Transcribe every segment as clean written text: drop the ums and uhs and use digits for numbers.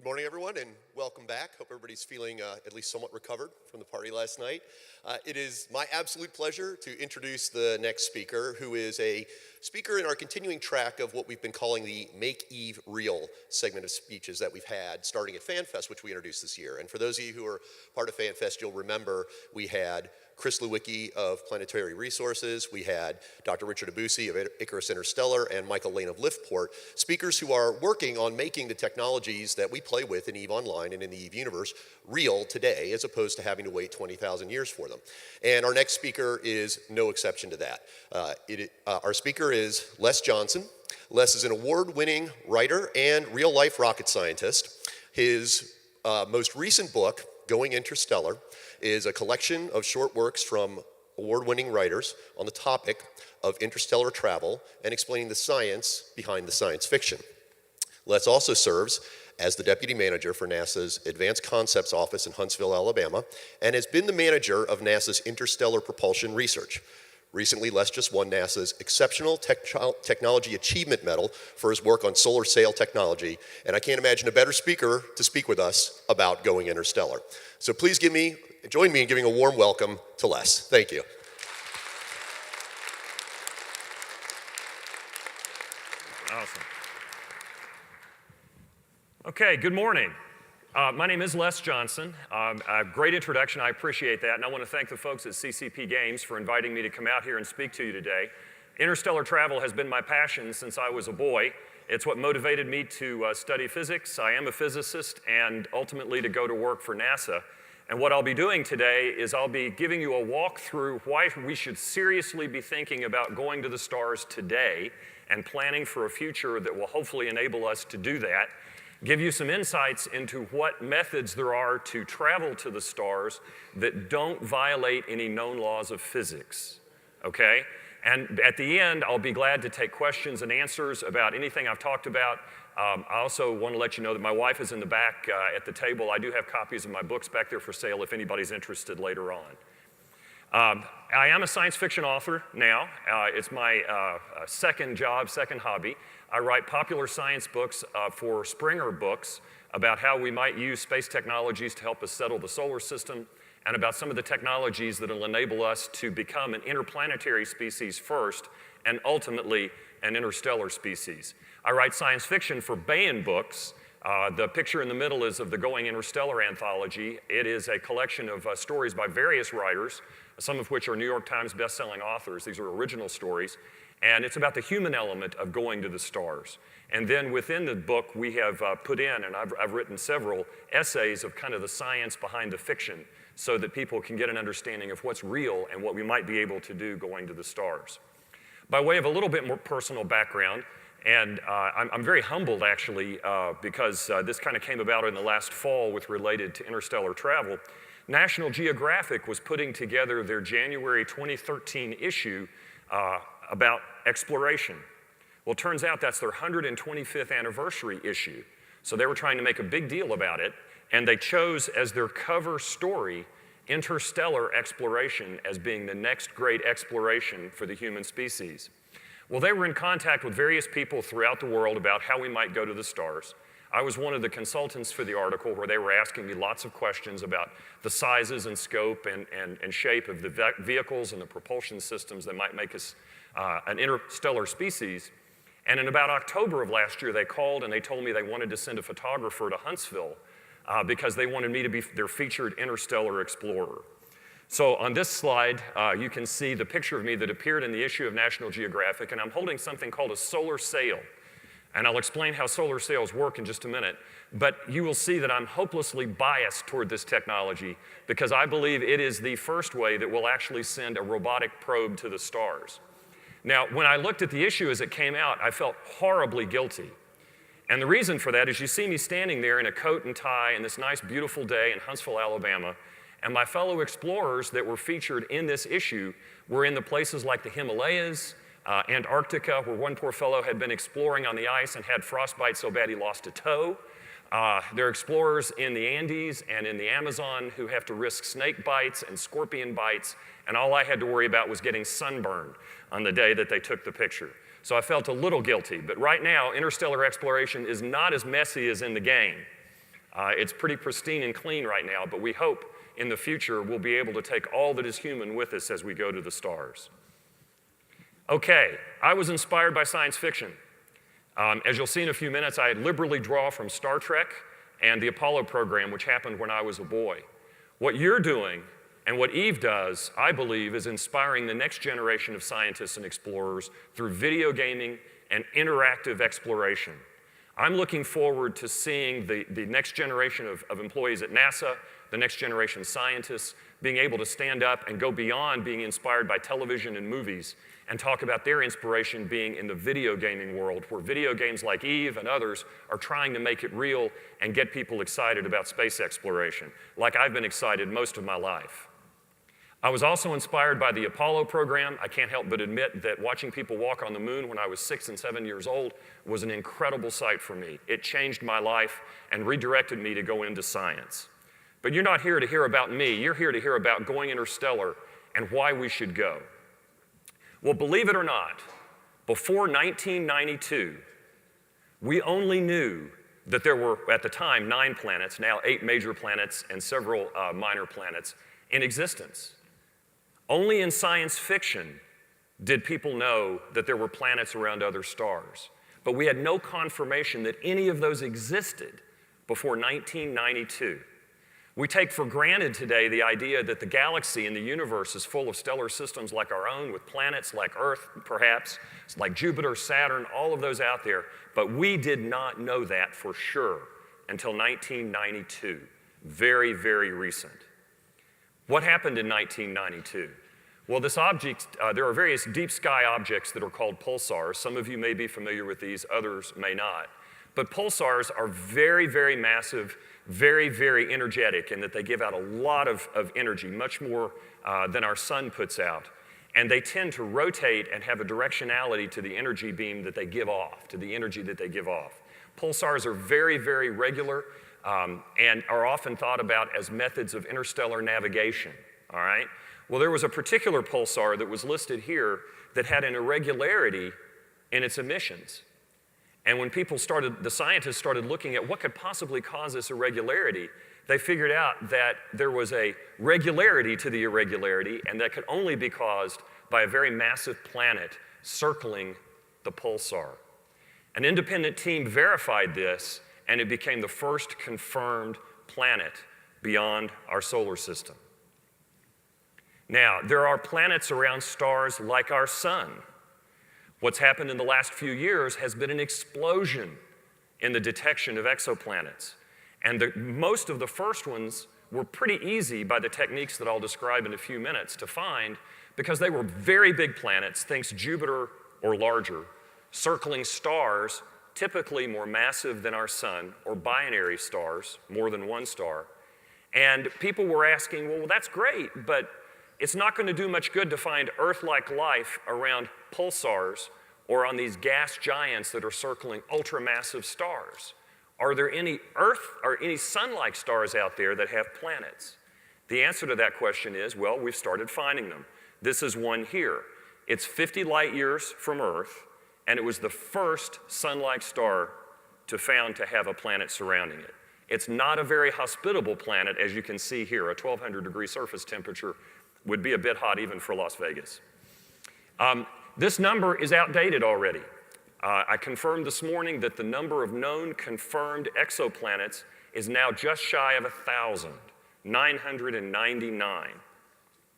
Good morning, everyone, and welcome back. Hope everybody's feeling at least somewhat recovered from the party last night. It is my absolute pleasure to introduce the next speaker, who is a speaker in our continuing track of what we've been calling the Make Eve Real segment of speeches that we've had starting at FanFest, which we introduced this year. And for those of you who are part of FanFest, you'll remember we had Chris Lewicki of Planetary Resources, we had Dr. Richard Abusi of Icarus Interstellar, and Michael Lane of Liftport, speakers who are working on making the technologies that we play with in EVE Online and in the EVE universe real today, as opposed to having to wait 20,000 years for them. And our next speaker is no exception to that. Our speaker is Les Johnson. Les is an award-winning writer and real-life rocket scientist. His most recent book, Going Interstellar, is a collection of short works from award-winning writers on the topic of interstellar travel and explaining the science behind the science fiction. Les also serves as the deputy manager for NASA's Advanced Concepts Office in Huntsville, Alabama, and has been the manager of NASA's interstellar propulsion research. Recently, Les just won NASA's Exceptional Technology Achievement Medal for his work on solar sail technology, and I can't imagine a better speaker to speak with us about Going Interstellar. So please join me in giving a warm welcome to Les. Thank you. Awesome. Okay, good morning. My name is Les Johnson. A great introduction, I appreciate that, and I want to thank the folks at CCP Games for inviting me to come out here and speak to you today. Interstellar travel has been my passion since I was a boy. It's what motivated me to study physics. I am a physicist, and ultimately to go to work for NASA. And what I'll be doing today is I'll be giving you a walk through why we should seriously be thinking about going to the stars today and planning for a future that will hopefully enable us to do that. Give you some insights into what methods there are to travel to the stars that don't violate any known laws of physics, okay? And at the end, I'll be glad to take questions and answers about anything I've talked about. I also want to let you know that my wife is in the back at the table. I do have copies of my books back there for sale if anybody's interested later on. I am a science fiction author now. It's my second job, second hobby. I write popular science books for Springer Books about how we might use space technologies to help us settle the solar system, and about some of the technologies that will enable us to become an interplanetary species first, and ultimately an interstellar species. I write science fiction for Baen Books. The picture in the middle is of the Going Interstellar anthology. It is a collection of stories by various writers, some of which are New York Times best-selling authors. These are original stories. And it's about the human element of going to the stars. And then within the book, we have put in, and I've written several essays of kind of the science behind the fiction so that people can get an understanding of what's real and what we might be able to do going to the stars. By way of a little bit more personal background, and I'm very humbled actually because this kind of came about in the last fall related to interstellar travel. National Geographic was putting together their January 2013 issue about exploration. Well, it turns out that's their 125th anniversary issue. So they were trying to make a big deal about it, and they chose as their cover story interstellar exploration as being the next great exploration for the human species. Well, they were in contact with various people throughout the world about how we might go to the stars. I was one of the consultants for the article where they were asking me lots of questions about the sizes and scope and shape of the vehicles and the propulsion systems that might make us an interstellar species. And in about October of last year, they called and they told me they wanted to send a photographer to Huntsville because they wanted me to be their featured interstellar explorer. So on this slide, you can see the picture of me that appeared in the issue of National Geographic, and I'm holding something called a solar sail. And I'll explain how solar sails work in just a minute. But you will see that I'm hopelessly biased toward this technology because I believe it is the first way that we'll actually send a robotic probe to the stars. Now, when I looked at the issue as it came out, I felt horribly guilty. And the reason for that is you see me standing there in a coat and tie on this nice, beautiful day in Huntsville, Alabama, and my fellow explorers that were featured in this issue were in the places like the Himalayas, Antarctica, where one poor fellow had been exploring on the ice and had frostbite so bad he lost a toe. There are explorers in the Andes and in the Amazon who have to risk snake bites and scorpion bites, and all I had to worry about was getting sunburned on the day that they took the picture. So I felt a little guilty, but right now, interstellar exploration is not as messy as in the game. It's pretty pristine and clean right now, but we hope in the future we'll be able to take all that is human with us as we go to the stars. Okay, I was inspired by science fiction. As you'll see in a few minutes, I liberally draw from Star Trek and the Apollo program, which happened when I was a boy. What you're doing and what Eve does, I believe, is inspiring the next generation of scientists and explorers through video gaming and interactive exploration. I'm looking forward to seeing the next generation of employees at NASA, the next generation scientists, being able to stand up and go beyond being inspired by television and movies and talk about their inspiration being in the video gaming world, where video games like Eve and others are trying to make it real and get people excited about space exploration, like I've been excited most of my life. I was also inspired by the Apollo program. I can't help but admit that watching people walk on the moon when I was 6 and 7 years old was an incredible sight for me. It changed my life and redirected me to go into science. But you're not here to hear about me. You're here to hear about Going Interstellar and why we should go. Well, believe it or not, before 1992, we only knew that there were, at the time, 9 planets, now 8 major planets and several minor planets in existence. Only in science fiction did people know that there were planets around other stars. But we had no confirmation that any of those existed before 1992. We take for granted today the idea that the galaxy and the universe is full of stellar systems like our own, with planets like Earth, perhaps, like Jupiter, Saturn, all of those out there. But we did not know that for sure until 1992. Very, very recent. What happened in 1992? Well, this object, there are various deep sky objects that are called pulsars. Some of you may be familiar with these, others may not. But pulsars are very, very massive, very, very energetic in that they give out a lot of energy, much more than our sun puts out. And they tend to rotate and have a directionality to the energy beam that they give off, to the energy that they give off. Pulsars are very, very regular and are often thought about as methods of interstellar navigation, all right? Well, there was a particular pulsar that was listed here that had an irregularity in its emissions. And when the scientists started looking at what could possibly cause this irregularity, they figured out that there was a regularity to the irregularity, and that could only be caused by a very massive planet circling the pulsar. An independent team verified this, and it became the first confirmed planet beyond our solar system. Now, there are planets around stars like our sun. What's happened in the last few years has been an explosion in the detection of exoplanets. And most of the first ones were pretty easy by the techniques that I'll describe in a few minutes to find, because they were very big planets, think Jupiter or larger, circling stars typically more massive than our sun, or binary stars, more than one star. And people were asking, well, that's great, but it's not going to do much good to find Earth-like life around pulsars or on these gas giants that are circling ultramassive stars. Are there any Earth or any sun-like stars out there that have planets? The answer to that question is, well, we've started finding them. This is one here. It's 50 light years from Earth, and it was the first sun-like star found to have a planet surrounding it. It's not a very hospitable planet, as you can see here. A 1,200-degree surface temperature would be a bit hot even for Las Vegas. This number is outdated already. I confirmed this morning that the number of known confirmed exoplanets is now just shy of 1,000, 999,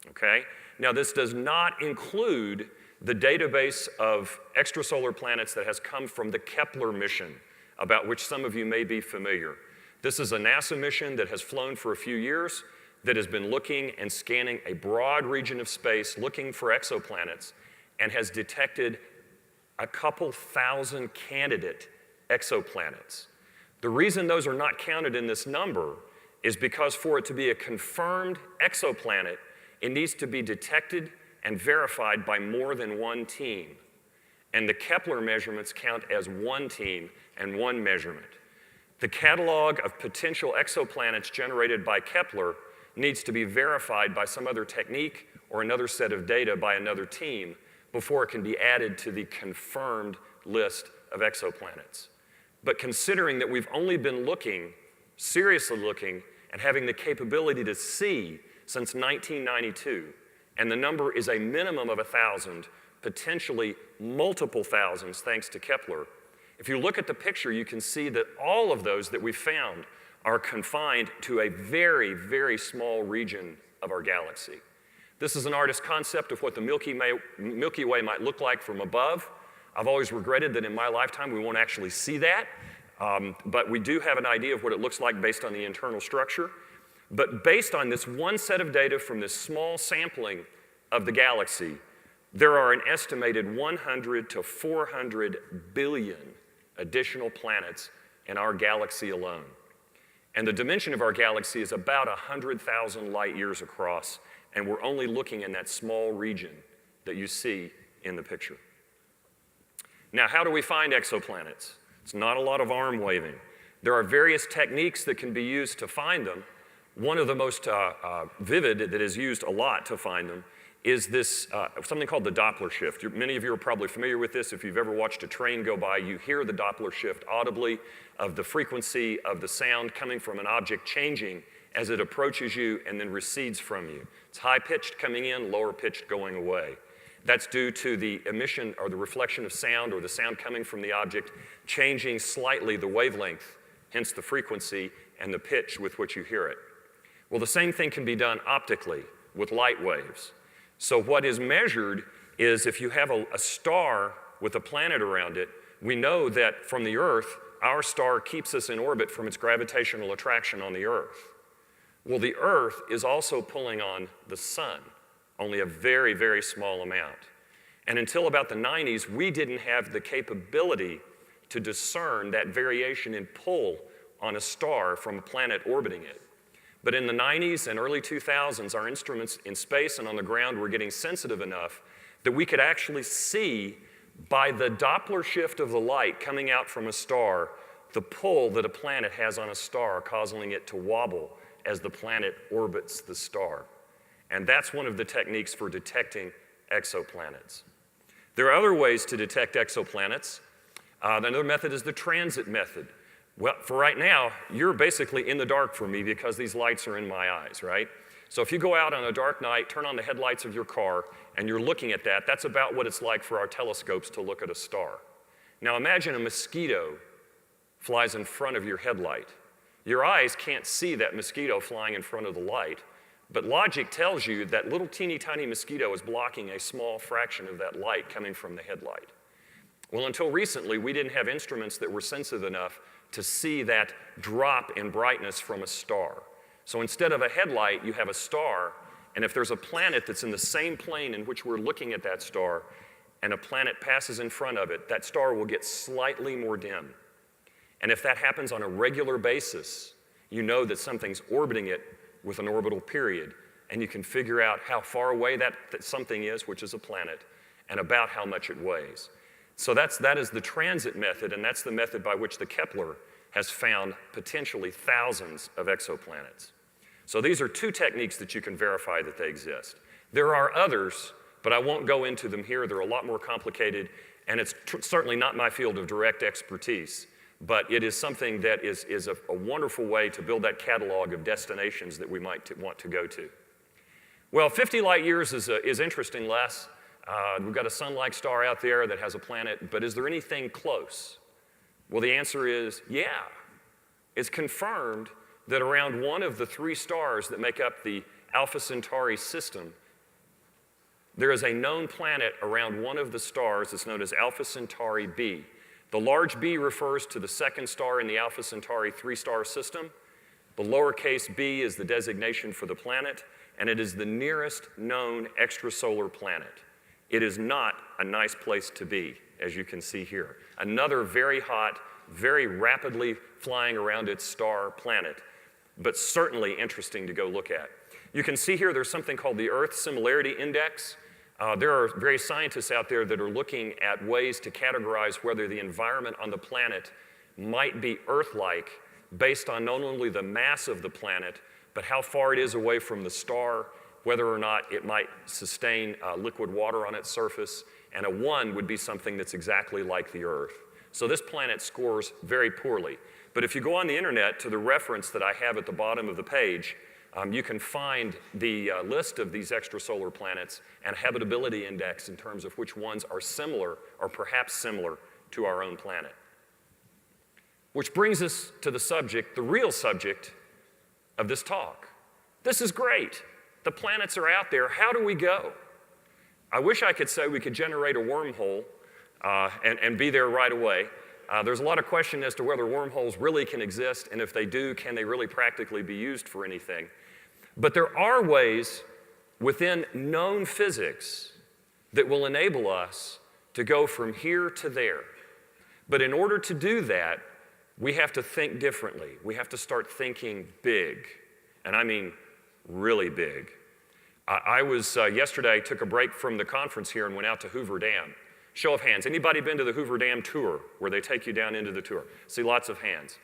okay? Now, this does not include the database of extrasolar planets that has come from the Kepler mission, about which some of you may be familiar. This is a NASA mission that has flown for a few years, that has been looking and scanning a broad region of space, looking for exoplanets, and has detected a couple thousand candidate exoplanets. The reason those are not counted in this number is because for it to be a confirmed exoplanet, it needs to be detected and verified by more than one team. And the Kepler measurements count as one team and one measurement. The catalog of potential exoplanets generated by Kepler needs to be verified by some other technique or another set of data by another team before it can be added to the confirmed list of exoplanets. But considering that we've only been looking seriously looking and having the capability to see since 1992. And the number is a minimum of 1,000, potentially multiple thousands thanks to Kepler. If you look at the picture, you can see that all of those that we found are confined to a very, very small region of our galaxy. This is an artist's concept of what the Milky Way might look like from above. I've always regretted that in my lifetime we won't actually see that, but we do have an idea of what it looks like based on the internal structure. But based on this one set of data from this small sampling of the galaxy, there are an estimated 100 to 400 billion additional planets in our galaxy alone. And the dimension of our galaxy is about 100,000 light years across, and we're only looking in that small region that you see in the picture. Now, how do we find exoplanets? It's not a lot of arm waving. There are various techniques that can be used to find them. One of the most vivid that is used a lot to find them is this something called the Doppler shift. Many of you are probably familiar with this. If you've ever watched a train go by, you hear the Doppler shift audibly of the frequency of the sound coming from an object changing as it approaches you and then recedes from you. It's high-pitched coming in, lower-pitched going away. That's due to the emission or the reflection of sound or the sound coming from the object changing slightly the wavelength, hence the frequency and the pitch with which you hear it. Well, the same thing can be done optically with light waves. So what is measured is if you have a star with a planet around it, we know that from the Earth, our star keeps us in orbit from its gravitational attraction on the Earth. Well, the Earth is also pulling on the sun, only a very, very small amount. And until about the 90s, we didn't have the capability to discern that variation in pull on a star from a planet orbiting it. But in the 90s and early 2000s, our instruments in space and on the ground were getting sensitive enough that we could actually see by the Doppler shift of the light coming out from a star, the pull that a planet has on a star, causing it to wobble as the planet orbits the star. And that's one of the techniques for detecting exoplanets. There are other ways to detect exoplanets. Another method is the transit method. Well, for right now, you're basically in the dark for me because these lights are in my eyes, right? So if you go out on a dark night, turn on the headlights of your car, and you're looking at that, that's about what it's like for our telescopes to look at a star. Now imagine a mosquito flies in front of your headlight. Your eyes can't see that mosquito flying in front of the light, but logic tells you that little teeny tiny mosquito is blocking a small fraction of that light coming from the headlight. Well, until recently, we didn't have instruments that were sensitive enough to see that drop in brightness from a star. So instead of a headlight, you have a star, and if there's a planet that's in the same plane in which we're looking at that star, and a planet passes in front of it, that star will get slightly more dim. And if that happens on a regular basis, you know that something's orbiting it with an orbital period, and you can figure out how far away that something is, which is a planet, and about how much it weighs. So that is the transit method, and that's the method by which the Kepler has found potentially thousands of exoplanets. So these are two techniques that you can verify that they exist. There are others, but I won't go into them here. They're a lot more complicated, and it's certainly not my field of direct expertise, but it is something that is a wonderful way to build that catalog of destinations that we might want to go to. Well, 50 light years is interesting, Les. We've got a sun-like star out there that has a planet, but is there anything close? Well, the answer is yeah. It's confirmed that around one of the three stars that make up the Alpha Centauri system, there is a known planet around one of the stars that's known as Alpha Centauri b. The large b refers to the second star in the Alpha Centauri three-star system. The lowercase b is the designation for the planet, and it is the nearest known extrasolar planet. It is not a nice place to be, as you can see here. Another very hot, very rapidly flying around its star planet, but certainly interesting to go look at. You can see here there's something called the Earth Similarity Index. There are various scientists out there that are looking at ways to categorize whether the environment on the planet might be Earth-like based on not only the mass of the planet, but how far it is away from the star, whether or not it might sustain liquid water on its surface, and a 1 would be something that's exactly like the Earth. So this planet scores very poorly. But if you go on the internet to the reference that I have at the bottom of the page, you can find the list of these extrasolar planets and habitability index in terms of which ones are similar or perhaps similar to our own planet. Which brings us to the subject, the real subject of this talk. This is great. The planets are out there. How do we go? I wish I could say we could generate a wormhole and be there right away. There's a lot of question as to whether wormholes really can exist, and if they do, can they really practically be used for anything? But there are ways within known physics that will enable us to go from here to there. But in order to do that, we have to think differently. We have to start thinking big, and I mean really big. I was, yesterday, took a break from the conference here and went out to Hoover Dam. Show of hands. Anybody been to the Hoover Dam tour where they take you down into the tour? See lots of hands.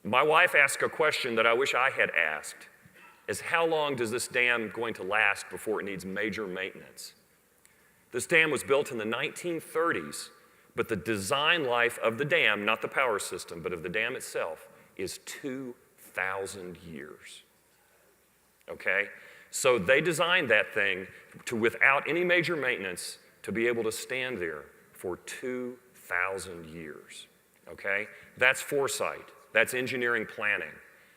My wife asked a question that I wish I had asked, is how long does this dam going to last before it needs major maintenance? This dam was built in the 1930s, but the design life of the dam, not the power system, but of the dam itself, is 2,000 years. Okay? So they designed that thing to, without any major maintenance, to be able to stand there for 2,000 years. Okay? That's foresight. That's engineering planning.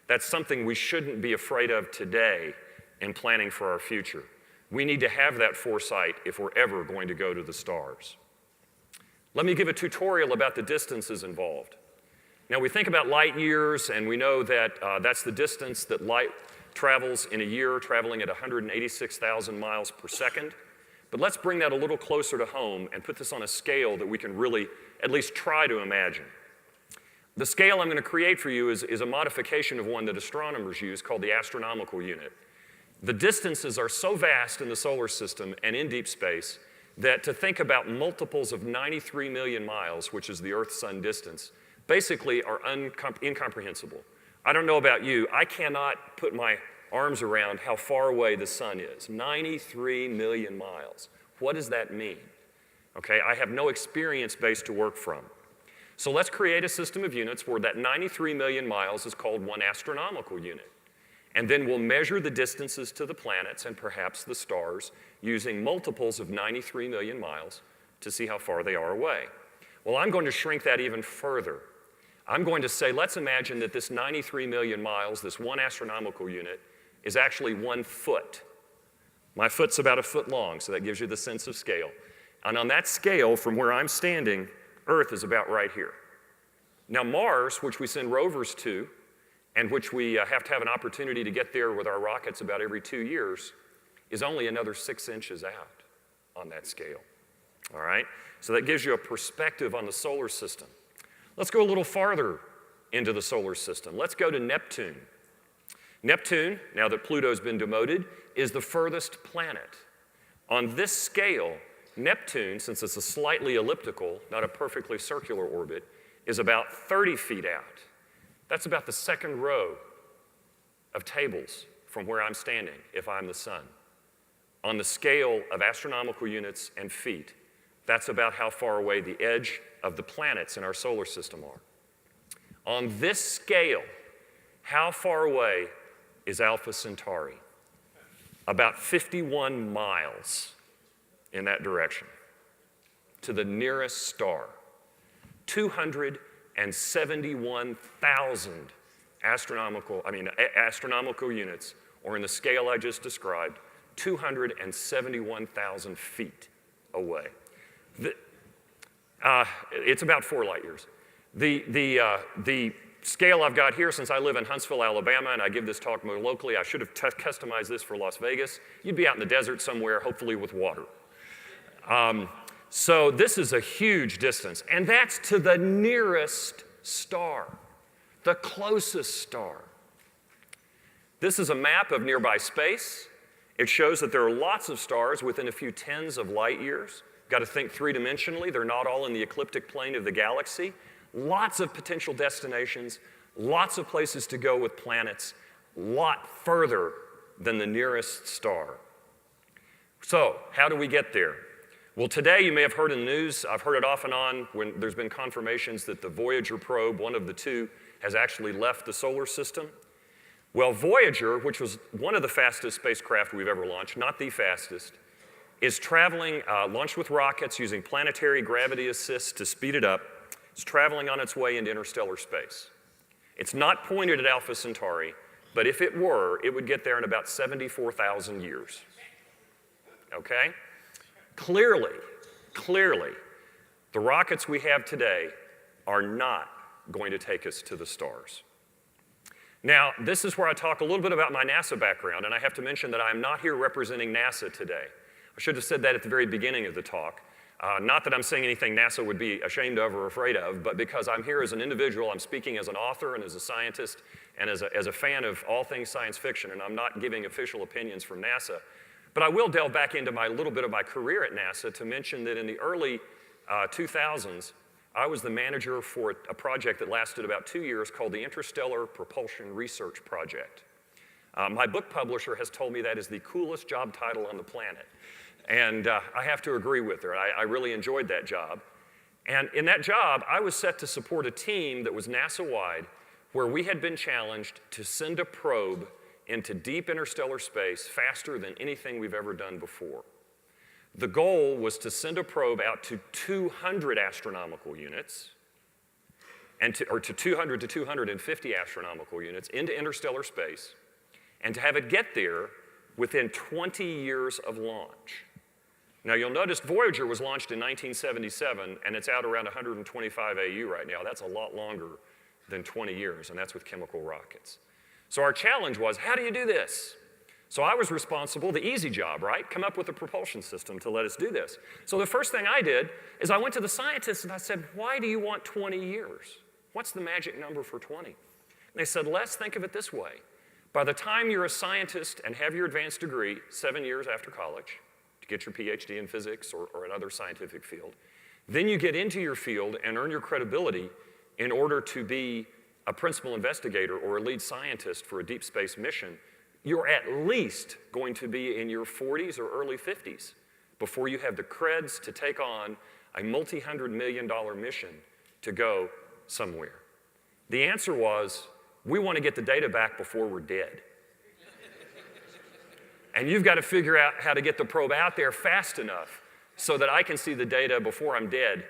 That's something we shouldn't be afraid of today in planning for our future. We need to have that foresight if we're ever going to go to the stars. Let me give a tutorial about the distances involved. Now, we think about light years, and we know that that's the distance that light travels in a year, traveling at 186,000 miles per second. But let's bring that a little closer to home and put this on a scale that we can really at least try to imagine. The scale I'm going to create for you is a modification of one that astronomers use called the astronomical unit. The distances are so vast in the solar system and in deep space that to think about multiples of 93 million miles, which is the Earth-Sun distance, basically are incomprehensible. I don't know about you, I cannot put my arms around how far away the sun is. 93 million miles. What does that mean? Okay, I have no experience base to work from. So let's create a system of units where that 93 million miles is called one astronomical unit. And then we'll measure the distances to the planets and perhaps the stars using multiples of 93 million miles to see how far they are away. Well, I'm going to shrink that even further. I'm going to say, let's imagine that this 93 million miles, this one astronomical unit, is actually 1 foot. My foot's about 1 foot long, so that gives you the sense of scale. And on that scale, from where I'm standing, Earth is about right here. Now Mars, which we send rovers to, and which we have to have an opportunity to get there with our rockets about every 2 years, is only another 6 inches out on that scale. All right? So that gives you a perspective on the solar system. Let's go a little farther into the solar system. Let's go to Neptune. Neptune, now that Pluto's been demoted, is the furthest planet. On this scale, Neptune, since it's a slightly elliptical, not a perfectly circular orbit, is about 30 feet out. That's about the second row of tables from where I'm standing if I'm the sun. On the scale of astronomical units and feet, that's about how far away the edge of the planets in our solar system are. On this scale, how far away is Alpha Centauri? About 51 miles in that direction to the nearest star. 271,000 astronomical units, or in the scale I just described, 271,000 feet away. It's about 4 light years. The scale I've got here, since I live in Huntsville, Alabama, and I give this talk more locally, I should have customized this for Las Vegas. You'd be out in the desert somewhere, hopefully with water. So this is a huge distance, and that's to the nearest star, the closest star. This is a map of nearby space. It shows that there are lots of stars within a few tens of light years. Got to think three-dimensionally. They're not all in the ecliptic plane of the galaxy. Lots of potential destinations, lots of places to go with planets, a lot further than the nearest star. So, how do we get there? Well, today you may have heard in the news, I've heard it off and on when there's been confirmations that the Voyager probe, one of the two, has actually left the solar system. Well, Voyager, which was one of the fastest spacecraft we've ever launched, not the fastest, is traveling, launched with rockets using planetary gravity assist to speed it up. It's traveling on its way into interstellar space. It's not pointed at Alpha Centauri, but if it were, it would get there in about 74,000 years. Okay? Clearly, the rockets we have today are not going to take us to the stars. Now, this is where I talk a little bit about my NASA background, and I have to mention that I'm not here representing NASA today. I should have said that at the very beginning of the talk. Not that I'm saying anything NASA would be ashamed of or afraid of, but because I'm here as an individual, I'm speaking as an author and as a scientist and as a fan of all things science fiction, and I'm not giving official opinions from NASA. But I will delve back into my little bit of my career at NASA to mention that in the early 2000s, I was the manager for a project that lasted about 2 years called the Interstellar Propulsion Research Project. My book publisher has told me that is the coolest job title on the planet. And I have to agree with her. I really enjoyed that job. And in that job, I was set to support a team that was NASA-wide where we had been challenged to send a probe into deep interstellar space faster than anything we've ever done before. The goal was to send a probe out to 200 astronomical units, or to 200 to 250 astronomical units into interstellar space, and to have it get there within 20 years of launch. Now, you'll notice Voyager was launched in 1977, and it's out around 125 AU right now. That's a lot longer than 20 years, and that's with chemical rockets. So our challenge was, how do you do this? So I was responsible, the easy job, right? Come up with a propulsion system to let us do this. So the first thing I did is I went to the scientists and I said, why do you want 20 years? What's the magic number for 20? And they said, Les, think of it this way. By the time you're a scientist and have your advanced degree, 7 years after college, to get your PhD in physics or another scientific field, then you get into your field and earn your credibility in order to be a principal investigator or a lead scientist for a deep space mission. You're at least going to be in your 40s or early 50s before you have the creds to take on a multi-hundred-million-dollar mission to go somewhere. The answer was, we want to get the data back before we're dead. And you've got to figure out how to get the probe out there fast enough so that I can see the data before I'm dead,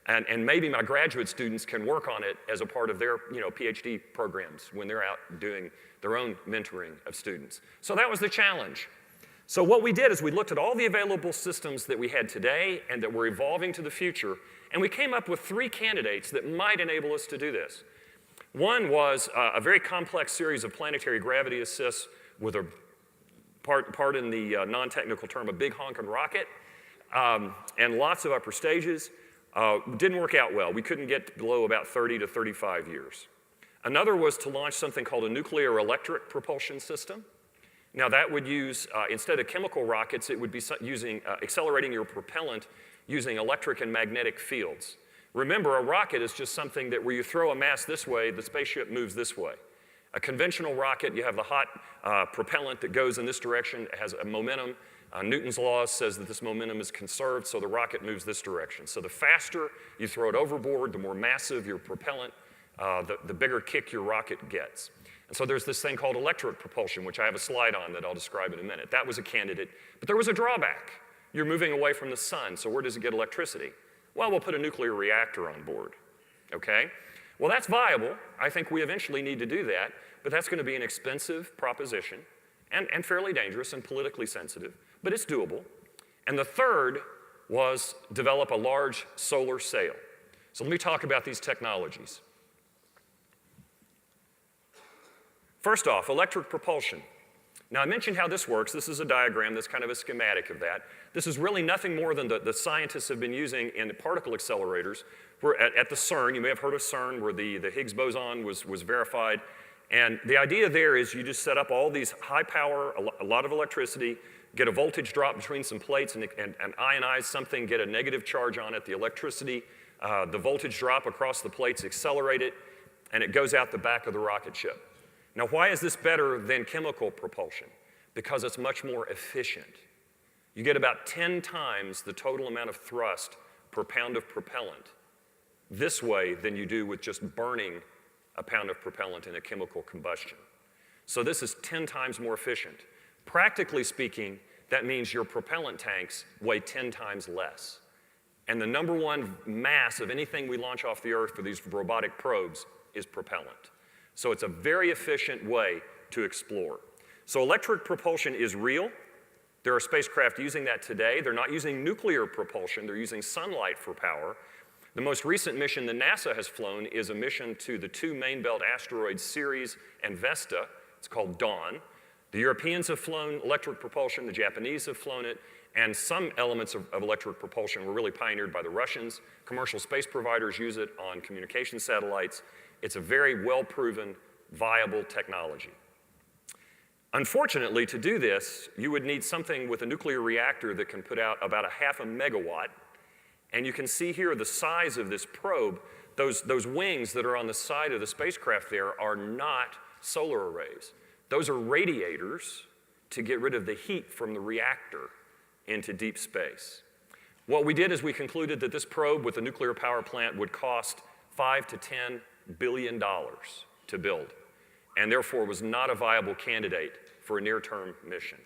and maybe my graduate students can work on it as a part of their PhD programs when they're out doing their own mentoring of students. So that was the challenge. So what we did is we looked at all the available systems that we had today and that were evolving to the future, and we came up with 3 candidates that might enable us to do this. One was a very complex series of planetary gravity assists with a part in the non-technical term, a big honking rocket, and lots of upper stages. Didn't work out well. We couldn't get below about 30 to 35 years. Another was to launch something called a nuclear electric propulsion system. Now that would use, instead of chemical rockets, it would be using, accelerating your propellant using electric and magnetic fields. Remember, a rocket is just something that where you throw a mass this way, the spaceship moves this way. A conventional rocket, you have the hot propellant that goes in this direction. It has a momentum. Newton's law says that this momentum is conserved, so the rocket moves this direction. So the faster you throw it overboard, the more massive your propellant, the bigger kick your rocket gets. And so there's this thing called electric propulsion, which I have a slide on that I'll describe in a minute. That was a candidate, but there was a drawback. You're moving away from the sun, so where does it get electricity? Well, we'll put a nuclear reactor on board, okay? Well, that's viable. I think we eventually need to do that, but that's going to be an expensive proposition and fairly dangerous and politically sensitive, but it's doable. And the third was develop a large solar sail. So let me talk about these technologies. First off, electric propulsion. Now, I mentioned how this works. This is a diagram that's kind of a schematic of that. This is really nothing more than the scientists have been using in particle accelerators. We're at the CERN. You may have heard of CERN, where the Higgs boson was verified. And the idea there is you just set up all these high power, a lot of electricity, get a voltage drop between some plates and ionize something, get a negative charge on it, the electricity, the voltage drop across the plates, accelerate it, and it goes out the back of the rocket ship. Now, why is this better than chemical propulsion? Because it's much more efficient. you get about 10 times the total amount of thrust per pound of propellant this way than you do with just burning a pound of propellant in a chemical combustion. So this is 10 times more efficient. Practically speaking, that means your propellant tanks weigh 10 times less. And the number one mass of anything we launch off the Earth for these robotic probes is propellant. So it's a very efficient way to explore. So electric propulsion is real. There are spacecraft using that today. They're not using nuclear propulsion. They're using sunlight for power. The most recent mission that NASA has flown is a mission to the two main belt asteroids, Ceres and Vesta. It's called Dawn. The Europeans have flown electric propulsion. The Japanese have flown it. And some elements of electric propulsion were really pioneered by the Russians. Commercial space providers use it on communication satellites. It's a very well-proven, viable technology. Unfortunately, to do this, you would need something with a nuclear reactor that can put out about 0.5 megawatt. And you can see here the size of this probe. Those wings that are on the side of the spacecraft there are not solar arrays. Those are radiators to get rid of the heat from the reactor into deep space. What we did is we concluded that this probe with a nuclear power plant would cost $5 to $10 billion to build, and therefore was not a viable candidate for a near-term mission.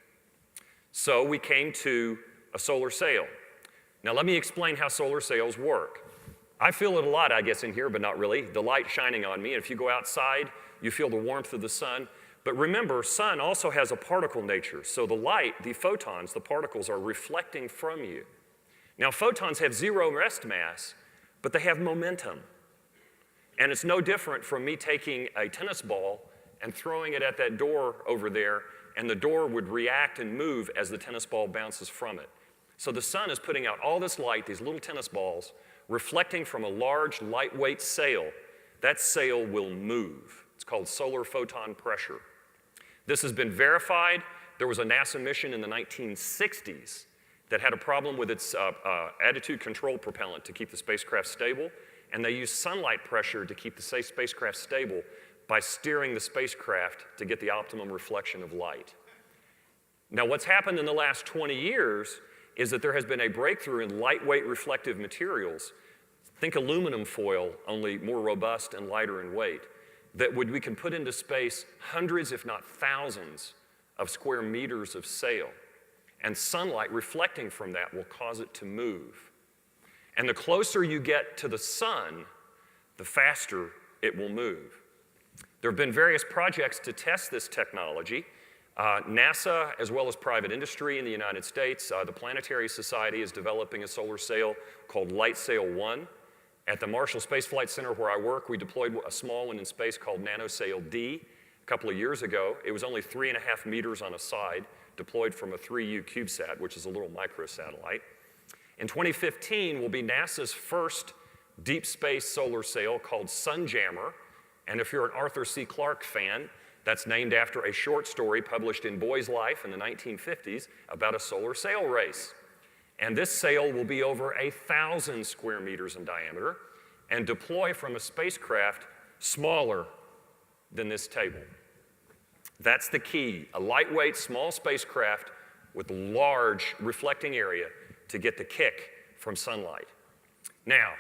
So we came to a solar sail. Now let me explain how solar sails work. I feel it a lot, I guess, in here, but not really. The light shining on me, and if you go outside, you feel the warmth of the sun. But remember, sun also has a particle nature. So the light, the photons, the particles are reflecting from you. Now photons have zero rest mass, but they have momentum. And it's no different from me taking a tennis ball and throwing it at that door over there, and the door would react and move as the tennis ball bounces from it. So the sun is putting out all this light, these little tennis balls, reflecting from a large, lightweight sail. That sail will move. It's called solar photon pressure. This has been verified. There was a NASA mission in the 1960s that had a problem with its attitude control propellant to keep the spacecraft stable, and they used sunlight pressure to keep the spacecraft stable by steering the spacecraft to get the optimum reflection of light. Now, what's happened in the last 20 years is that there has been a breakthrough in lightweight reflective materials. Think aluminum foil, only more robust and lighter in weight, that we can put into space hundreds, if not thousands, of square meters of sail. And sunlight reflecting from that will cause it to move. And the closer you get to the sun, the faster it will move. There have been various projects to test this technology. NASA, as well as private industry in the United States, the Planetary Society is developing a solar sail called LightSail 1. At the Marshall Space Flight Center where I work, we deployed a small one in space called NanoSail D a couple of years ago. It was only 3.5 meters on a side, deployed from a 3U CubeSat, which is a little microsatellite. In 2015 will be NASA's first deep space solar sail called Sunjammer. And if you're an Arthur C. Clarke fan, that's named after a short story published in Boy's Life in the 1950s about a solar sail race. And this sail will be over 1,000 square meters in diameter and deploy from a spacecraft smaller than this table. That's the key, a lightweight, small spacecraft with a large reflecting area to get the kick from sunlight. Now,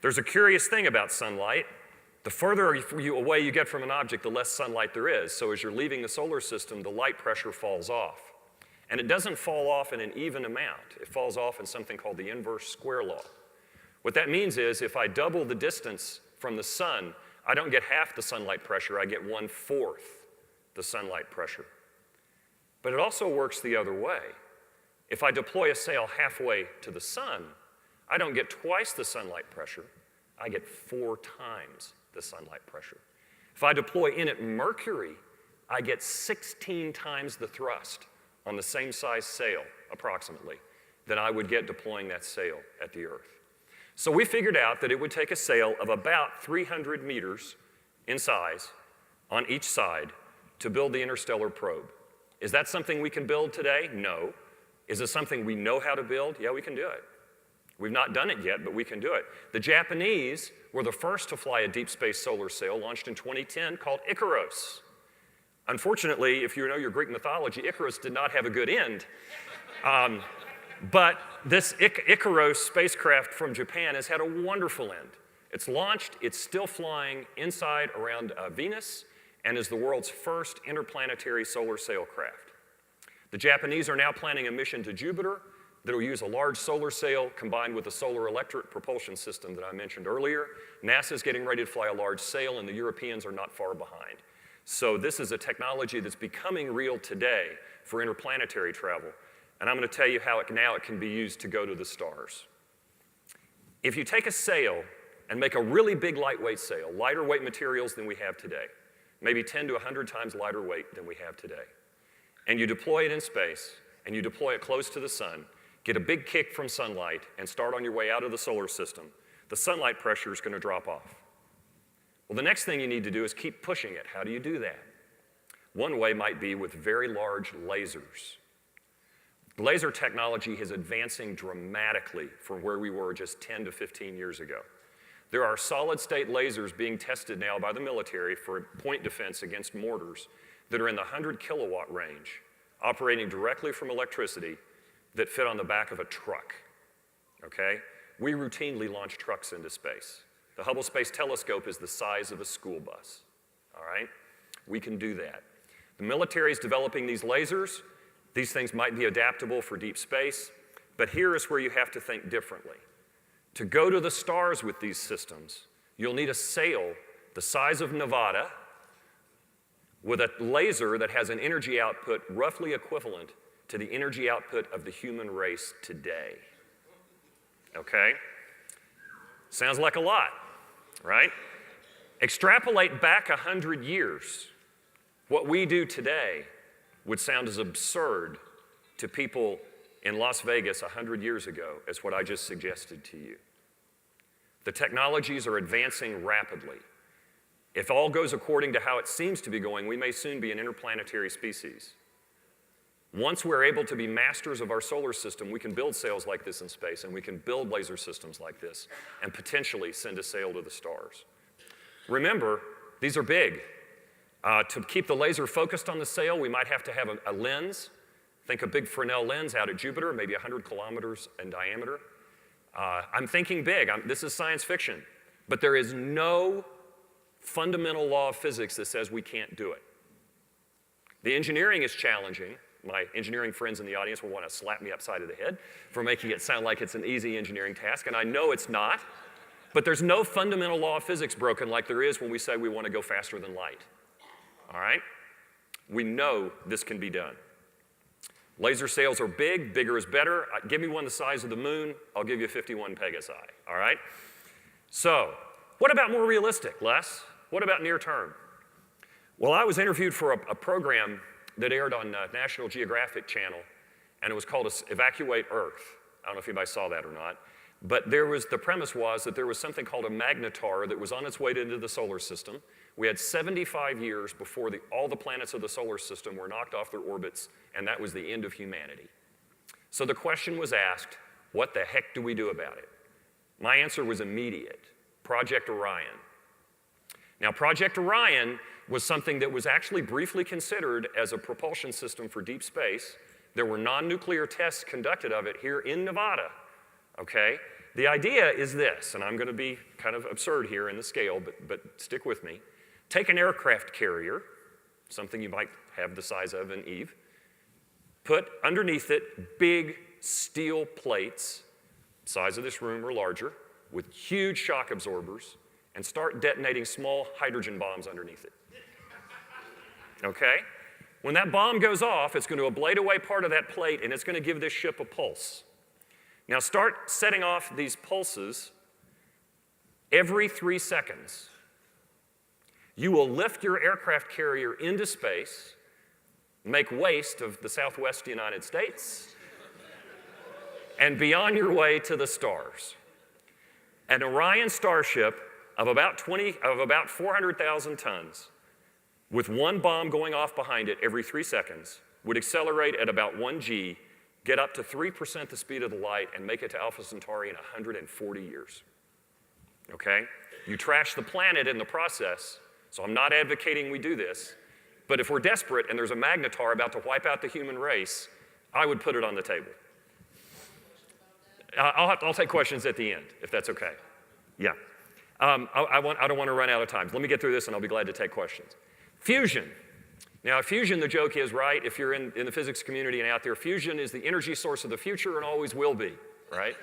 there's a curious thing about sunlight. The further away you get from an object, the less sunlight there is. So as you're leaving the solar system, the light pressure falls off. And it doesn't fall off in an even amount. It falls off in something called the inverse square law. What that means is if I double the distance from the sun, I don't get half the sunlight pressure, I get 1/4 the sunlight pressure. But it also works the other way. If I deploy a sail halfway to the sun, I don't get twice the sunlight pressure, I get 4 times the sunlight pressure. If I deploy in at Mercury, I get 16 times the thrust on the same size sail, approximately, than I would get deploying that sail at the Earth. So we figured out that it would take a sail of about 300 meters in size on each side to build the interstellar probe. Is that something we can build today? No. Is it something we know how to build? Yeah, we can do it. We've not done it yet, but we can do it. The Japanese were the first to fly a deep space solar sail launched in 2010 called Icaros. Unfortunately, if you know your Greek mythology, Icarus did not have a good end. But this Icaros spacecraft from Japan has had a wonderful end. It's launched, it's still flying inside around Venus, and is the world's first interplanetary solar sail craft. The Japanese are now planning a mission to Jupiter that will use a large solar sail combined with the solar electric propulsion system that I mentioned earlier. NASA's getting ready to fly a large sail, and the Europeans are not far behind. So this is a technology that's becoming real today for interplanetary travel. And I'm going to tell you how now it can be used to go to the stars. If you take a sail and make a really big lightweight sail, lighter weight materials than we have today, maybe 10 to 100 times lighter weight than we have today, and you deploy it in space, and you deploy it close to the sun, get a big kick from sunlight, and start on your way out of the solar system, the sunlight pressure is going to drop off. Well, the next thing you need to do is keep pushing it. How do you do that? One way might be with very large lasers. Laser technology is advancing dramatically from where we were just 10 to 15 years ago. There are solid-state lasers being tested now by the military for point defense against mortars that are in the 100 kilowatt range, operating directly from electricity that fit on the back of a truck, okay? We routinely launch trucks into space. The Hubble Space Telescope is the size of a school bus, all right? We can do that. The military is developing these lasers. These things might be adaptable for deep space, but here is where you have to think differently. To go to the stars with these systems, you'll need a sail the size of Nevada with a laser that has an energy output roughly equivalent to the energy output of the human race today. Okay? Sounds like a lot, right? Extrapolate back 100 years. What we do today would sound as absurd to people in Las Vegas 100 years ago as what I just suggested to you. The technologies are advancing rapidly. If all goes according to how it seems to be going, we may soon be an interplanetary species. Once we're able to be masters of our solar system, we can build sails like this in space, and we can build laser systems like this, and potentially send a sail to the stars. Remember, these are big. To keep the laser focused on the sail, we might have to have a lens. Think a big Fresnel lens out at Jupiter, maybe 100 kilometers in diameter. I'm thinking big. This is science fiction. But there is no fundamental law of physics that says we can't do it. The engineering is challenging. My engineering friends in the audience will want to slap me upside of the head for making it sound like it's an easy engineering task, and I know it's not. But there's no fundamental law of physics broken like there is when we say we want to go faster than light. All right? We know this can be done. Laser sails are big, bigger is better. Give me one the size of the moon, I'll give you 51 pegasi, all right? So, what about more realistic, Les? What about near term? Well, I was interviewed for a program that aired on National Geographic Channel, and it was called Evacuate Earth. I don't know if anybody saw that or not. But the premise was that there was something called a magnetar that was on its way into the solar system. We had 75 years before all the planets of the solar system were knocked off their orbits, and that was the end of humanity. So the question was asked, what the heck do we do about it? My answer was immediate: Project Orion. Now, Project Orion was something that was actually briefly considered as a propulsion system for deep space. There were non-nuclear tests conducted of it here in Nevada. Okay? The idea is this, and I'm going to be kind of absurd here in the scale, but stick with me. Take an aircraft carrier, something you might have the size of an Eve, put underneath it big steel plates, size of this room or larger, with huge shock absorbers, and start detonating small hydrogen bombs underneath it. Okay? When that bomb goes off, it's going to ablate away part of that plate, and it's going to give this ship a pulse. Now start setting off these pulses every 3 seconds. You will lift your aircraft carrier into space, make waste of the Southwest United States, and be on your way to the stars. An Orion starship of about 400,000 tons, with one bomb going off behind it every 3 seconds, would accelerate at about 1 G, get up to 3% the speed of the light, and make it to Alpha Centauri in 140 years. Okay? You trash the planet in the process, so I'm not advocating we do this, but if we're desperate and there's a magnetar about to wipe out the human race, I would put it on the table. I'll take questions at the end, if that's okay. Yeah. I don't want to run out of time. Let me get through this, and I'll be glad to take questions. Fusion. Now, fusion, the joke is, right, if you're in the physics community and out there, fusion is the energy source of the future and always will be, right?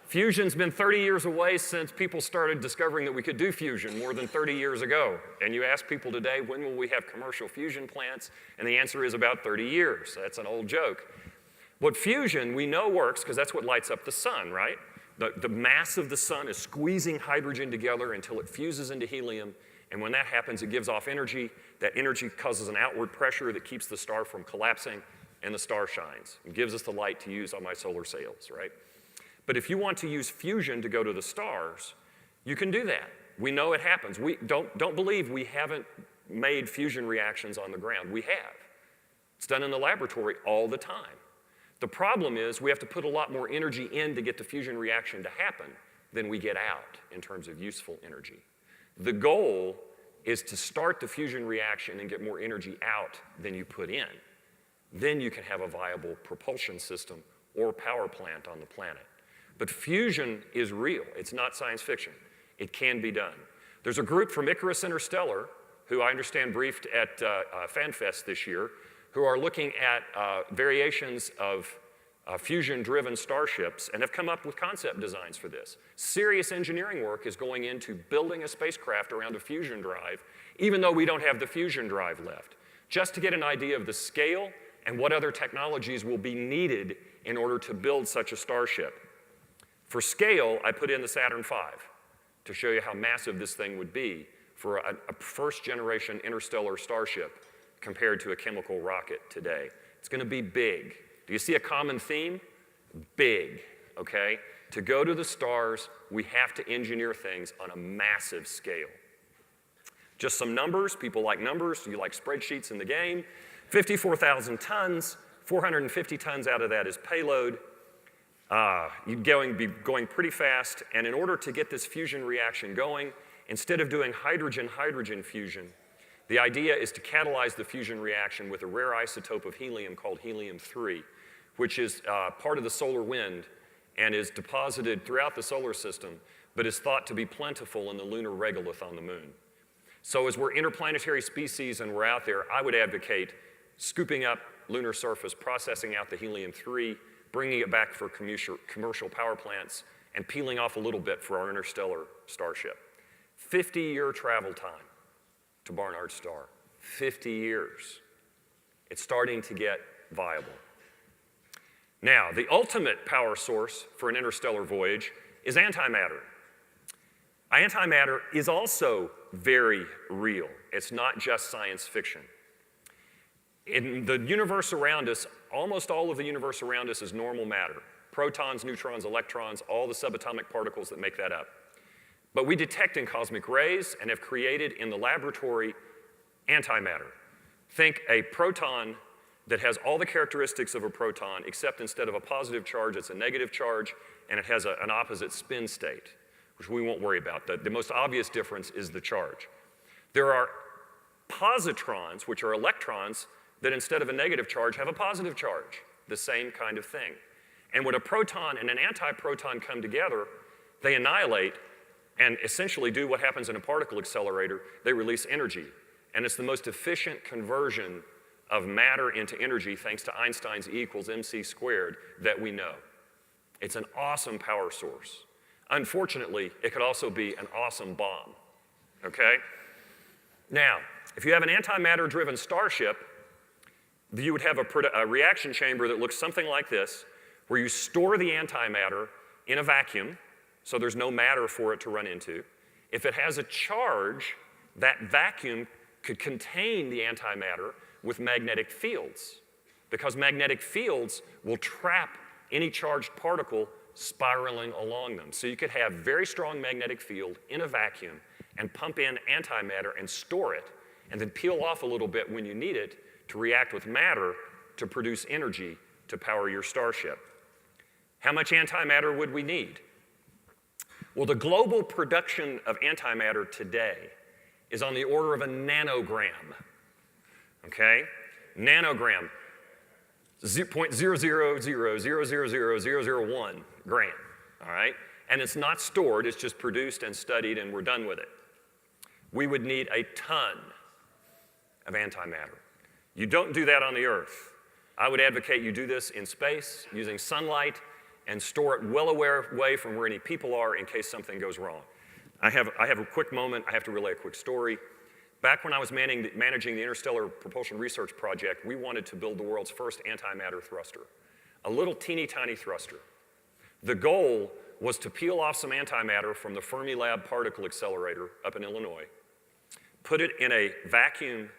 Fusion's been 30 years away since people started discovering that we could do fusion more than 30 years ago. And you ask people today, when will we have commercial fusion plants? And the answer is about 30 years. That's an old joke. What fusion we know works because that's what lights up the sun, right? The mass of the sun is squeezing hydrogen together until it fuses into helium. And when that happens, it gives off energy. That energy causes an outward pressure that keeps the star from collapsing, and the star shines. It gives us the light to use on my solar sails, right? But if you want to use fusion to go to the stars, you can do that. We know it happens. We don't believe we haven't made fusion reactions on the ground. We have. It's done in the laboratory all the time. The problem is we have to put a lot more energy in to get the fusion reaction to happen than we get out in terms of useful energy. The goal is to start the fusion reaction and get more energy out than you put in. Then you can have a viable propulsion system or power plant on the planet. But fusion is real. It's not science fiction. It can be done. There's a group from Going Interstellar, who I understand briefed at FanFest this year, who are looking at variations of fusion-driven starships and have come up with concept designs for this. Serious engineering work is going into building a spacecraft around a fusion drive, even though we don't have the fusion drive left, just to get an idea of the scale and what other technologies will be needed in order to build such a starship. For scale, I put in the Saturn V to show you how massive this thing would be for a first-generation interstellar starship compared to a chemical rocket today. It's going to be big. Do you see a common theme? Big, okay? To go to the stars, we have to engineer things on a massive scale. Just some numbers. People like numbers. You like spreadsheets in the game. 54,000 tons. 450 tons out of that is payload. You'd be going pretty fast. And in order to get this fusion reaction going, instead of doing hydrogen-hydrogen fusion, the idea is to catalyze the fusion reaction with a rare isotope of helium called helium-3, which is part of the solar wind and is deposited throughout the solar system, but is thought to be plentiful in the lunar regolith on the moon. So as we're interplanetary species and we're out there, I would advocate scooping up lunar surface, processing out the helium-3, bringing it back for commercial power plants, and peeling off a little bit for our interstellar starship. 50-year travel time to Barnard's star. 50 years. It's starting to get viable. Now, the ultimate power source for an interstellar voyage is antimatter. Antimatter is also very real. It's not just science fiction. In the universe around us, almost all of the universe around us is normal matter. Protons, neutrons, electrons, all the subatomic particles that make that up. But we detect in cosmic rays and have created in the laboratory antimatter. Think a proton that has all the characteristics of a proton, except instead of a positive charge, it's a negative charge, and it has an opposite spin state, which we won't worry about. The most obvious difference is the charge. There are positrons, which are electrons, that instead of a negative charge have a positive charge, the same kind of thing. And when a proton and an antiproton come together, they annihilate and essentially do what happens in a particle accelerator. They release energy. And it's the most efficient conversion of matter into energy, thanks to Einstein's E = mc squared, that we know. It's an awesome power source. Unfortunately, it could also be an awesome bomb, okay? Now, if you have an antimatter-driven starship, you would have a reaction chamber that looks something like this, where you store the antimatter in a vacuum, so there's no matter for it to run into. If it has a charge, that vacuum could contain the antimatter with magnetic fields, because magnetic fields will trap any charged particle spiraling along them. So you could have very strong magnetic field in a vacuum and pump in antimatter and store it, and then peel off a little bit when you need it to react with matter to produce energy to power your starship. How much antimatter would we need? Well, the global production of antimatter today is on the order of a nanogram, okay? Nanogram. 0.000000001 gram, all right? And it's not stored, it's just produced and studied and we're done with it. We would need a ton of antimatter. You don't do that on the Earth. I would advocate you do this in space using sunlight and store it well away from where any people are in case something goes wrong. I have a quick moment. I have to relay a quick story. Back when I was managing the Interstellar Propulsion Research Project, we wanted to build the world's first antimatter thruster, a little teeny tiny thruster. The goal was to peel off some antimatter from the Fermilab particle accelerator up in Illinois, put it in a vacuum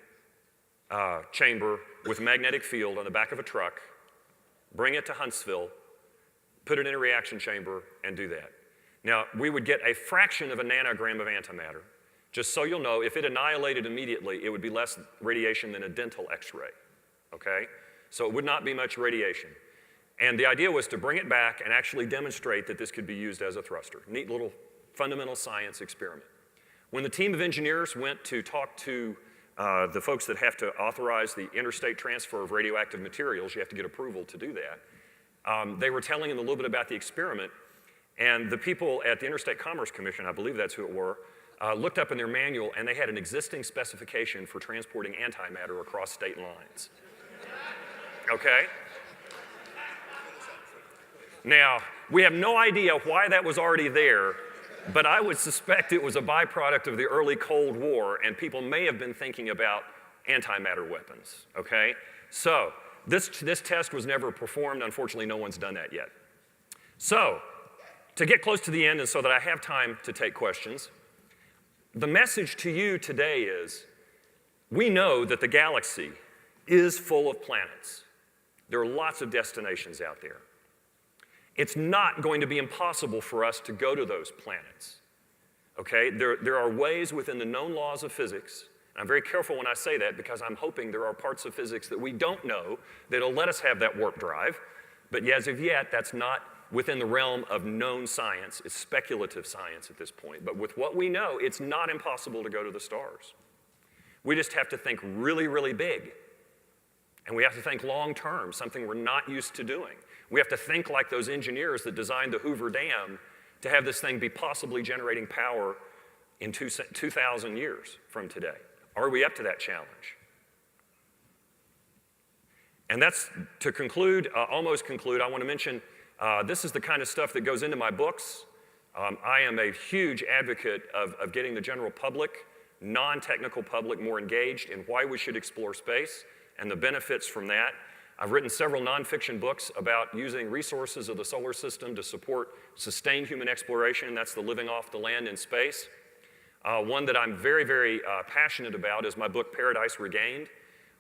chamber with magnetic field on the back of a truck, bring it to Huntsville, put it in a reaction chamber, and do that. Now, we would get a fraction of a nanogram of antimatter. Just so you'll know, if it annihilated immediately, it would be less radiation than a dental X-ray, okay? So it would not be much radiation. And the idea was to bring it back and actually demonstrate that this could be used as a thruster. Neat little fundamental science experiment. When the team of engineers went to talk to the folks that have to authorize the interstate transfer of radioactive materials, you have to get approval to do that, they were telling them a little bit about the experiment, and the people at the Interstate Commerce Commission, I believe that's who it were, looked up in their manual and they had an existing specification for transporting antimatter across state lines. Okay? Now, we have no idea why that was already there, but I would suspect it was a byproduct of the early Cold War, and people may have been thinking about antimatter weapons, okay? So, this test was never performed. Unfortunately, no one's done that yet. So, to get close to the end and so that I have time to take questions, the message to you today is, we know that the galaxy is full of planets. There are lots of destinations out there. It's not going to be impossible for us to go to those planets, okay? There are ways within the known laws of physics, and I'm very careful when I say that because I'm hoping there are parts of physics that we don't know that'll let us have that warp drive, but as of yet, that's not within the realm of known science. It's speculative science at this point, but with what we know, it's not impossible to go to the stars. We just have to think really, really big, and we have to think long term, something we're not used to doing. We have to think like those engineers that designed the Hoover Dam to have this thing be possibly generating power in 2,000 years from today. Are we up to that challenge? And that's, to conclude, almost conclude, I want to mention this is the kind of stuff that goes into my books. I am a huge advocate of getting the general public, non-technical public, more engaged in why we should explore space and the benefits from that. I've written several nonfiction books about using resources of the solar system to support sustained human exploration. That's the living off the land in space. One that I'm very, very passionate about is my book, Paradise Regained,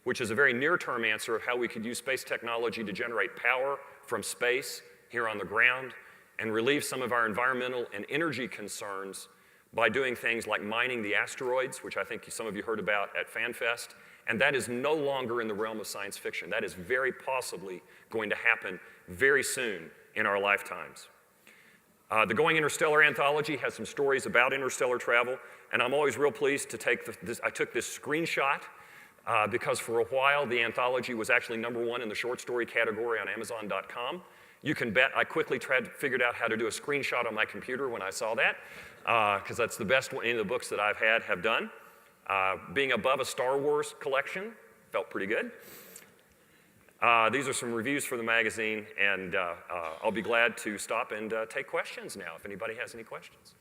which is a very near-term answer of how we could use space technology to generate power from space here on the ground and relieve some of our environmental and energy concerns by doing things like mining the asteroids, which I think some of you heard about at FanFest. And that is no longer in the realm of science fiction. That is very possibly going to happen very soon in our lifetimes. The Going Interstellar anthology has some stories about interstellar travel, and I'm always real pleased to take I took this screenshot because for a while the anthology was actually #1 in the short story category on Amazon.com. You can bet I quickly figured out how to do a screenshot on my computer when I saw that, because that's the best one any of the books that I've have done. Being above a Star Wars collection felt pretty good. These are some reviews for the magazine, and I'll be glad to stop and take questions now if anybody has any questions.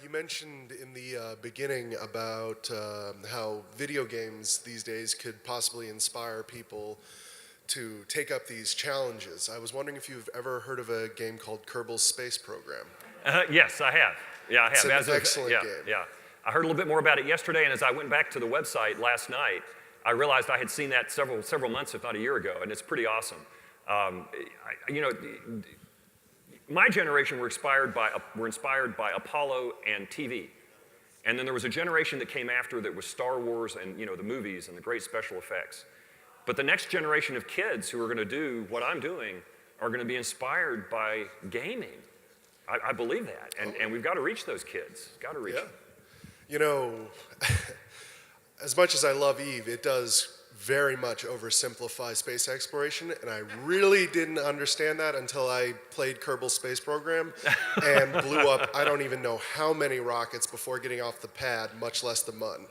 You mentioned in the beginning about how video games these days could possibly inspire people to take up these challenges. I was wondering if you've ever heard of a game called Kerbal Space Program. Yes, I have. Yeah, I have. It's an excellent game. Yeah. I heard a little bit more about it yesterday, and as I went back to the website last night, I realized I had seen that several months, if not a year ago, and it's pretty awesome. My generation were inspired by Apollo and TV. And then there was a generation that came after that was Star Wars and the movies and the great special effects. But the next generation of kids who are going to do what I'm doing are going to be inspired by gaming. I believe that, and we've got to reach those kids. Got to reach them. You know, as much as I love Eve, it does very much oversimplify space exploration, and I really didn't understand that until I played Kerbal Space Program and blew up I don't even know how many rockets before getting off the pad, much less the mun.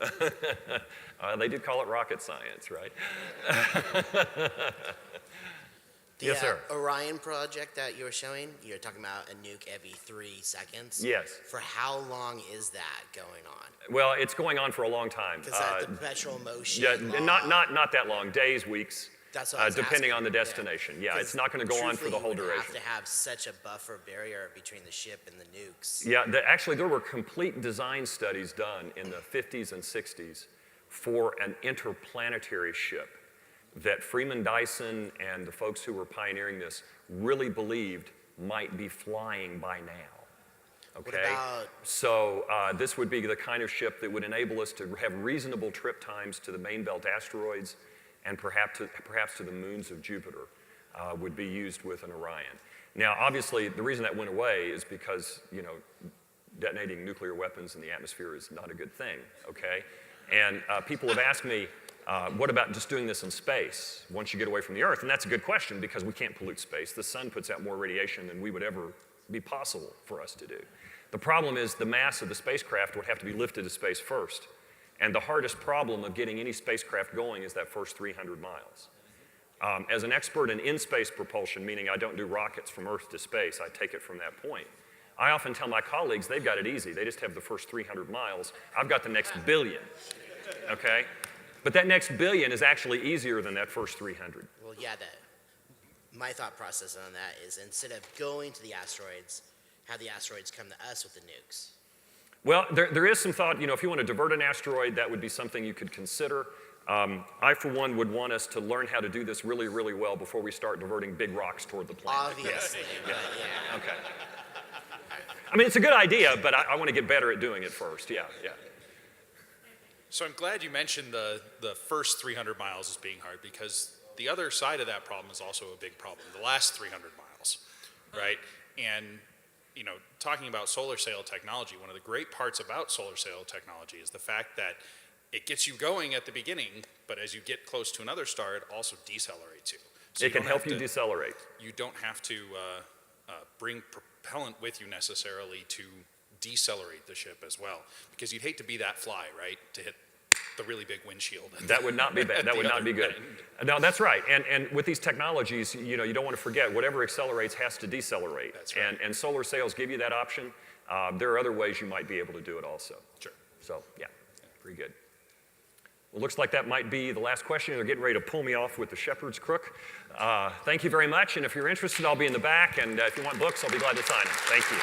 They did call it rocket science, right? The Yes, sir. Orion project that you were showing, you're talking about a nuke every 3 seconds. Yes. For how long is that going on? Well, it's going on for a long time. Because the perpetual motion. Yeah, law, not that long, days, weeks, That's what I was depending asking. on the destination. Yeah, 'Cause it's not going to go on for the whole truthfully, you would duration. have to have such a buffer barrier between the ship and the nukes. Yeah, actually, there were complete design studies done in the 50s and 60s for an interplanetary ship that Freeman Dyson and the folks who were pioneering this really believed might be flying by now. Okay? What about- So this would be the kind of ship that would enable us to have reasonable trip times to the main belt asteroids and perhaps to the moons of Jupiter would be used with an Orion. Now, obviously, the reason that went away is because, you know, detonating nuclear weapons in the atmosphere is not a good thing, okay? And people have asked me, what about just doing this in space once you get away from the Earth? And that's a good question because we can't pollute space. The sun puts out more radiation than we would ever be possible for us to do. The problem is the mass of the spacecraft would have to be lifted to space first. And the hardest problem of getting any spacecraft going is that first 300 miles. As an expert in in-space propulsion, meaning I don't do rockets from Earth to space, I take it from that point. I often tell my colleagues they've got it easy. They just have the first 300 miles. I've got the next billion, okay? But that next billion is actually easier than that first 300. Well, yeah, my thought process on that is instead of going to the asteroids, have the asteroids come to us with the nukes. Well, there is some thought, you know, if you want to divert an asteroid, that would be something you could consider. I, for one, would want us to learn how to do this really, really well before we start diverting big rocks toward the planet. Obviously, but yeah. Okay. I mean, it's a good idea, but I want to get better at doing it first. Yeah. So I'm glad you mentioned the first 300 miles as being hard because the other side of that problem is also a big problem, the last 300 miles, right? And, you know, talking about solar sail technology, one of the great parts about solar sail technology is the fact that it gets you going at the beginning, but as you get close to another star, it also decelerates you. So It can help you decelerate. You don't have to bring propellant with you necessarily to decelerate the ship as well, because you'd hate to be that fly, right, to hit the really big windshield. That would not be bad. That would not be good. No, that's right. And with these technologies, you know, you don't want to forget whatever accelerates has to decelerate. That's right. And solar sails give you that option. There are other ways you might be able to do it also. Sure. So yeah, pretty good. Well, looks like that might be the last question. They're getting ready to pull me off with the shepherd's crook. Thank you very much. And if you're interested, I'll be in the back. And if you want books, I'll be glad to sign them. Thank you.